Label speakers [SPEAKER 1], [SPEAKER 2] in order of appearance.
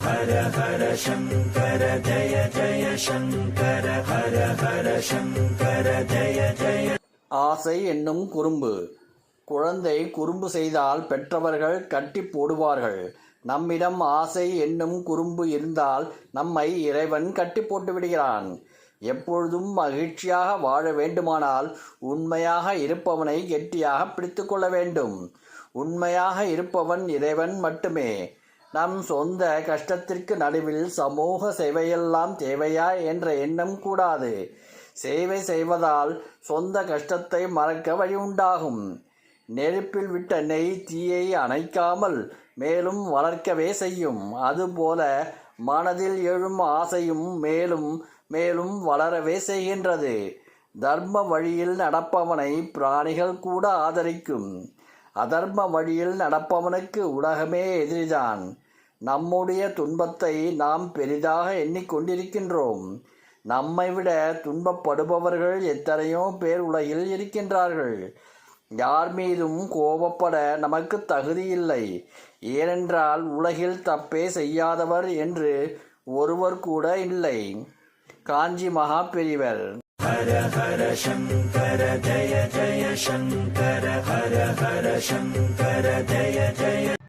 [SPEAKER 1] ஹர ஹர சங்கர ஜய ஜய சங்கர ஹர ஹர சங்கர ஜய ஜய.
[SPEAKER 2] ஆசை என்னும் குறும்பு. குழந்தை குறும்பு செய்தால் பெற்றவர்கள் கட்டி போடுவார்கள். நம்மிடம் ஆசை என்னும் குறும்பு இருந்தால் நம்மை இறைவன் கட்டி போட்டு விடுகிறான். எப்பொழுதும் மகிழ்ச்சியாக வாழ வேண்டுமானால் உண்மையாக இருப்பவனை கெட்டியாக பிடித்து கொள்ள வேண்டும். உண்மையாக இருப்பவன் இறைவன் மட்டுமே. நம் சொந்த கஷ்டத்திற்கு நடுவில் சமூக சேவையெல்லாம் தேவையா என்ற எண்ணம் கூடாது. சேவை செய்வதால் சொந்த கஷ்டத்தை மறக்க வழி உண்டாகும். நெருப்பில் விட்ட நெய் தீயை அணைக்காமல் மேலும் வளர்க்கவே செய்யும். அதுபோல மனதில் எழும் ஆசையும் மேலும் மேலும் வளரவே செய்கின்றது. தர்ம வழியில் நடப்பவனை பிராணிகள் கூட ஆதரிக்கும். அதர்ம வழியில் நடப்பவனுக்கு உலகமே எதிரிதான். நம்முடைய துன்பத்தை நாம் பெரிதாக எண்ணிக்கொண்டிருக்கின்றோம். நம்மை விட துன்பப்படுபவர்கள் எத்தனையோ பேர் உலகில் இருக்கின்றார்கள். யார் மீதும் கோபப்பட நமக்கு தகுதியில்லை. ஏனென்றால் உலகில் தப்பே செய்யாதவர் என்று ஒருவர் கூட இல்லை. காஞ்சி மகா பெரியவர்.
[SPEAKER 1] ஹர ஹர சங்கர ஜய ஜய சங்கர ஹர ஹர சங்கர ஜய ஜய